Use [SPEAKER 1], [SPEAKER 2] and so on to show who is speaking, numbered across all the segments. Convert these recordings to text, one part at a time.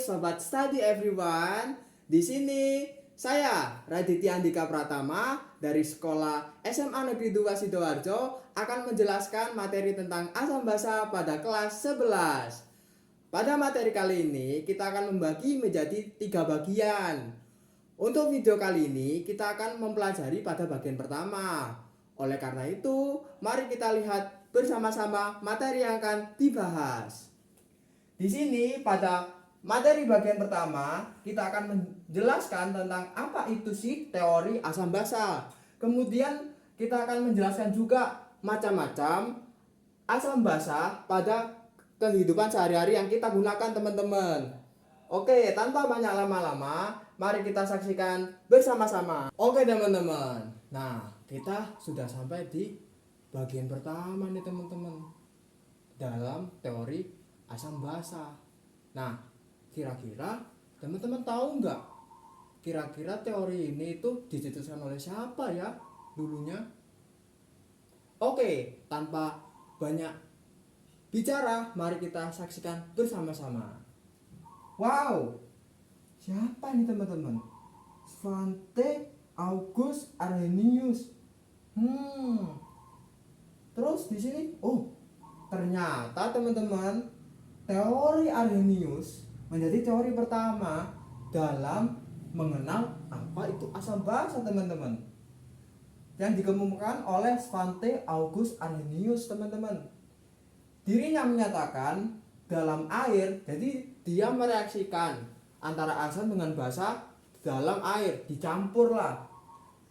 [SPEAKER 1] Sobat Study everyone. Di sini saya Raditya Andika Pratama dari Sekolah SMA Negeri 2 Sidoarjo akan menjelaskan materi tentang asam basa pada kelas 11. Pada materi kali ini kita akan membagi menjadi 3 bagian. Untuk video kali ini kita akan mempelajari pada bagian pertama. Oleh karena itu, mari kita lihat bersama-sama materi yang akan dibahas. Di sini pada materi bagian pertama kita akan menjelaskan tentang apa itu sih teori asam basa. Kemudian kita akan menjelaskan juga macam-macam asam basa pada kehidupan sehari-hari yang kita gunakan, teman-teman. Oke, tanpa banyak lama-lama, mari kita saksikan bersama-sama. Oke, teman-teman. Nah, kita sudah sampai di bagian pertama nih, teman-teman, dalam teori asam basa. Nah, kira-kira teman-teman tahu nggak? Kira-kira teori ini itu dicetuskan oleh siapa ya dulunya? Oke, tanpa banyak bicara, mari kita saksikan bersama-sama. Wow, siapa nih teman-teman? Svante August Arrhenius. Terus di sini, ternyata teman-teman, teori Arrhenius menjadi teori pertama dalam mengenal apa itu asam basa, teman-teman, yang dikemukakan oleh Svante August Arrhenius, teman-teman. Dirinya menyatakan dalam air, jadi dia mereaksikan antara asam dengan basa dalam air, dicampur lah.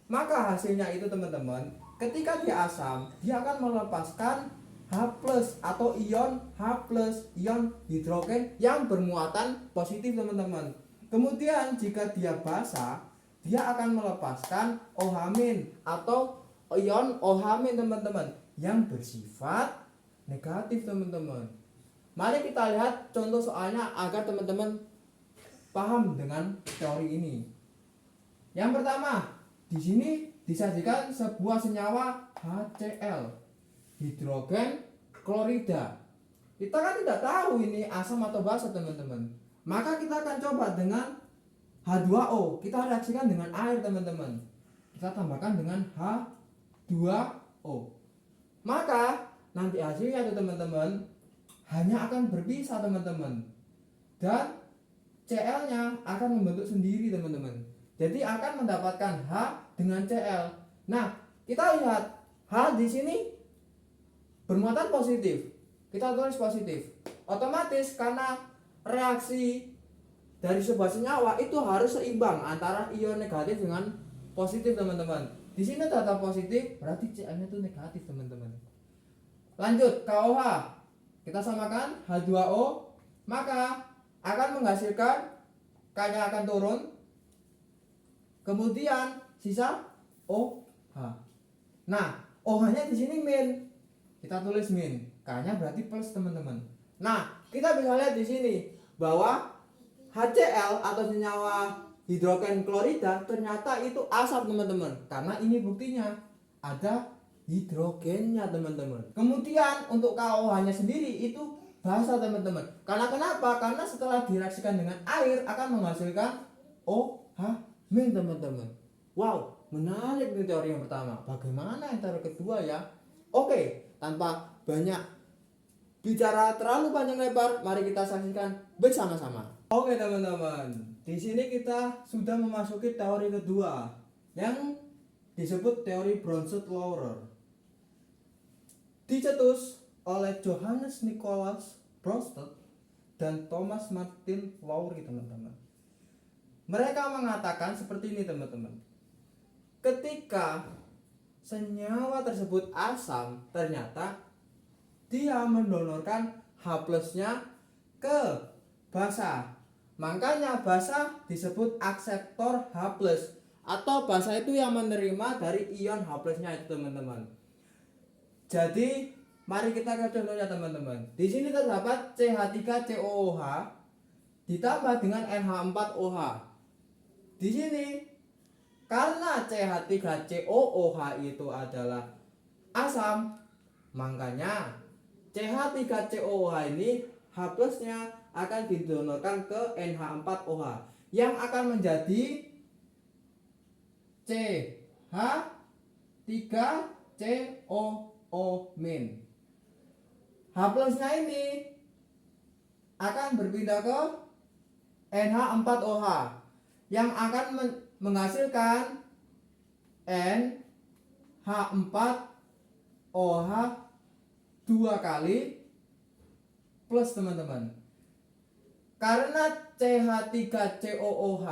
[SPEAKER 1] Maka hasilnya itu, teman-teman, ketika dia asam, dia akan melepaskan H+ atau ion H+, ion hidrogen yang bermuatan positif, teman-teman. Kemudian jika dia basa, dia akan melepaskan OH- atau ion OH-, teman-teman, yang bersifat negatif, teman-teman. Mari kita lihat contoh soalnya agar teman-teman paham dengan teori ini. Yang pertama, di sini disajikan sebuah senyawa HCl, hidrogen klorida. Kita kan tidak tahu ini asam atau basa, teman-teman. Maka kita akan coba dengan H2O. Kita reaksikan dengan air, teman-teman. Kita tambahkan dengan H2O. Maka nanti hasilnya tuh, teman-teman, hanya akan berpisah, teman-teman. Dan Cl-nya akan membentuk sendiri, teman-teman. Jadi akan mendapatkan H dengan Cl. Nah, kita lihat H di sini bermuatan positif, kita tulis positif. Otomatis karena reaksi dari sebuah senyawa itu harus seimbang antara ion negatif dengan positif, teman-teman. Di sini data positif, berarti Cl-nya itu negatif, teman-teman. Lanjut KOH, kita samakan H2O, maka akan menghasilkan K-nya akan turun. Kemudian sisa OH. Nah, OH-nya di sini min. Kita tulis min, K-nya berarti plus, teman-teman. Nah, kita bisa lihat di sini bahwa HCl atau senyawa hidrogen klorida ternyata itu asam, teman-teman. Karena ini buktinya ada hidrogennya, teman-teman. Kemudian untuk KOH-nya sendiri itu basa, teman-teman. Karena kenapa? Karena setelah direaksikan dengan air akan menghasilkan OH-, teman-teman. Wow, menarik nih teori yang pertama. Bagaimana yang teori kedua ya? Oke, tanpa banyak bicara terlalu panjang lebar, mari kita saksikan bersama-sama. Oke, teman-teman, di sini kita sudah memasuki teori kedua yang disebut teori Bronsted-Lowrer. Dicetus oleh Johannes Nicholas Bronsted dan Thomas Martin Lowry, teman-teman. Mereka mengatakan seperti ini, teman-teman. Ketika senyawa tersebut asam, ternyata dia mendonorkan H+-nya ke basa. Makanya basa disebut akseptor H+, atau basa itu yang menerima dari ion H+-nya itu, teman-teman. Jadi mari kita ke contohnya, teman-teman. Di sini terdapat CH3COOH ditambah dengan NH4OH. Di sini karena CH3COOH itu adalah asam, makanya CH3COOH ini H+-nya akan didonorkan ke NH4OH yang akan menjadi CH3COO-. H plusnya ini akan berpindah ke NH4OH yang akan menghasilkan NH4OH 2 kali plus teman-teman. Karena CH3COOH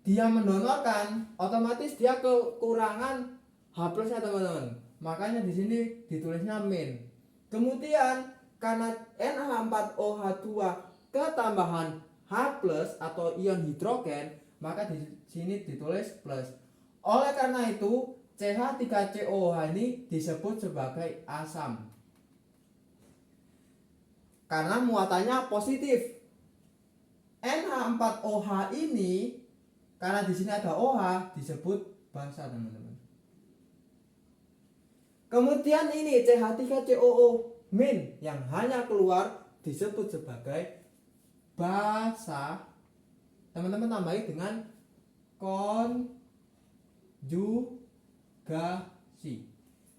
[SPEAKER 1] dia mendonorkan, otomatis dia kekurangan H plusnya teman-teman. Makanya di sini ditulisnya min. Kemudian karena NH4OH 2 ketambahan H plus atau ion hidrogen, maka di sini ditulis plus. Oleh karena itu CH3COOH ini disebut sebagai asam karena muatannya positif. NH4OH ini karena di sini ada OH disebut basa teman-teman. Kemudian ini CH3COO- yang hanya keluar disebut sebagai basa. Teman-teman tambahi dengan konjugasi.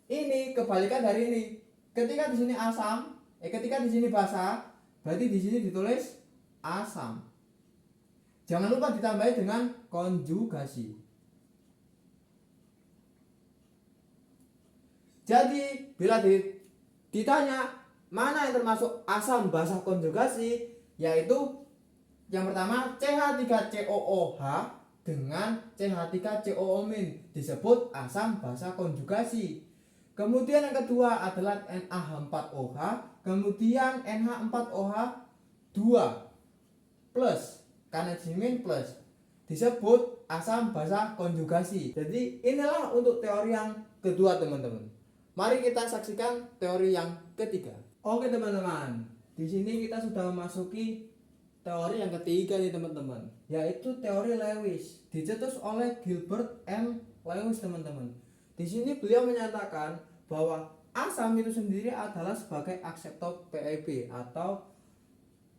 [SPEAKER 1] Ini kebalikan dari ini. Ketika di sini asam, ketika di sini basa, berarti di sini ditulis asam. Jangan lupa ditambahi dengan konjugasi. Jadi bila ditanya mana yang termasuk asam basa konjugasi, yaitu yang pertama CH3COOH dengan CH3COO- disebut asam basa konjugasi. Kemudian yang kedua adalah NaH4OH, kemudian NH4OH 2 plus, karena disini plus, disebut asam basa konjugasi. Jadi inilah untuk teori yang kedua teman-teman. Mari kita saksikan teori yang ketiga. Oke teman-teman, di sini kita sudah memasuki teori yang ketiga nih teman-teman, yaitu teori Lewis, dicetus oleh Gilbert M. Lewis teman-teman. Di sini beliau menyatakan bahwa asam itu sendiri adalah sebagai akseptor PEB atau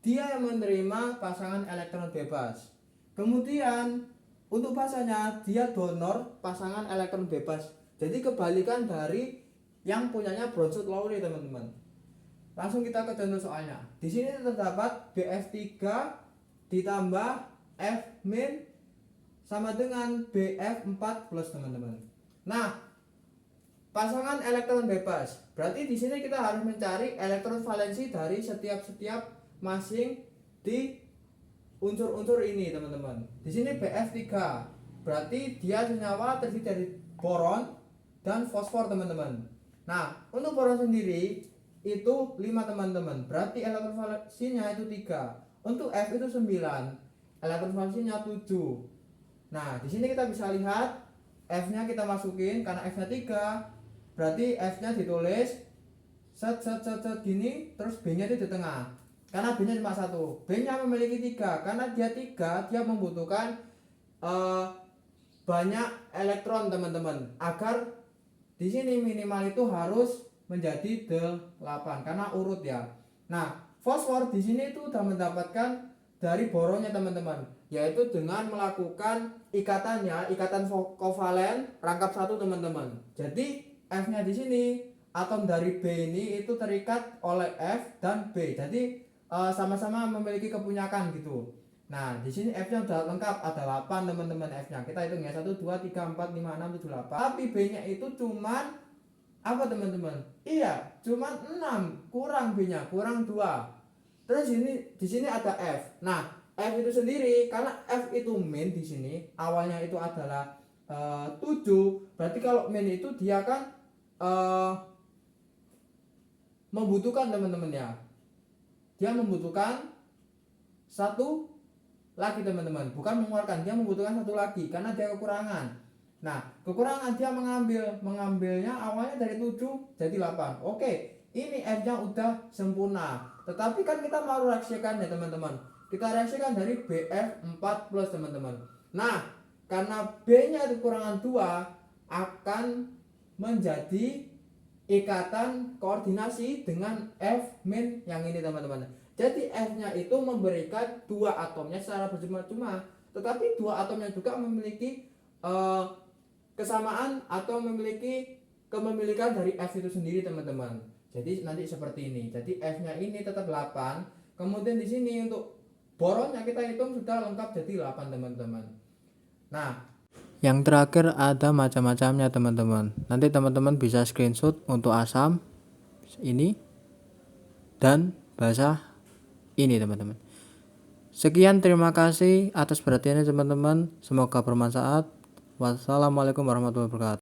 [SPEAKER 1] dia yang menerima pasangan elektron bebas. Kemudian untuk basanya dia donor pasangan elektron bebas. Jadi kebalikan dari yang punyanya Brownstedt-Lowry teman-teman. Langsung kita ke contoh soalnya. Di sini terdapat BF3 ditambah F- sama dengan BF4 plus teman-teman. Nah, pasangan elektron bebas. Berarti di sini kita harus mencari elektron valensi dari setiap masing di unsur-unsur ini teman-teman. Di sini BF3. Berarti dia senyawa terdiri dari boron dan fosfor teman-teman. Nah, untuk boron sendiri itu 5 teman-teman. Berarti elektron valensinya itu 3. Untuk F itu 9. Elektron valensinya 7. Nah, di sini kita bisa lihat F-nya kita masukin karena F-nya 3. Berarti F-nya ditulis set gini, terus B-nya itu di tengah. Karena B-nya cuma 1. B-nya memiliki 3. Karena dia 3, dia membutuhkan banyak elektron teman-teman, agar di sini minimal itu harus menjadi 8 karena urut ya. Nah, fosfor di sini itu sudah mendapatkan dari boronnya teman-teman, yaitu dengan melakukan ikatan kovalen rangkap 1 teman-teman. Jadi F-nya di sini atom dari B ini itu terikat oleh F dan B. Jadi sama-sama memiliki kepunyakan gitu. Nah, di sini F-nya sudah lengkap, ada 8 teman-teman F-nya. Kita hitung ya, 1 2 3 4 5 6 7 8. Tapi B-nya itu cuman apa teman-teman? Iya, cuman 6, kurang B-nya, kurang 2. Terus di sini ada F. Nah, F itu sendiri karena F itu min di sini, awalnya itu adalah 7. Berarti kalau min itu dia kan membutuhkan teman-teman ya. Dia membutuhkan 1 lagi teman-teman, bukan mengeluarkan, dia membutuhkan 1 lagi karena dia kekurangan. Nah, kekurangan dia mengambilnya awalnya dari 7 jadi 8. Oke, ini F-nya udah sempurna. Tetapi kan kita mau reaksikan ya teman-teman. Kita reaksikan dari BF4 plus teman-teman. Nah, karena B-nya kekurangan 2 akan menjadi ikatan koordinasi dengan F- yang ini teman-teman. Jadi F-nya itu memberikan dua atomnya secara berjumlah-jumlah, tetapi dua atomnya juga memiliki kesamaan atau memiliki kepemilikan dari F itu sendiri, teman-teman. Jadi nanti seperti ini. Jadi F-nya ini tetap 8. Kemudian di sini untuk boronnya kita hitung sudah lengkap jadi 8, teman-teman. Nah, yang terakhir ada macam-macamnya, teman-teman. Nanti teman-teman bisa screenshot untuk asam ini dan basa ini, teman-teman. Sekian, terima kasih atas perhatiannya, teman-teman. Semoga bermanfaat. Wassalamualaikum warahmatullahi wabarakatuh.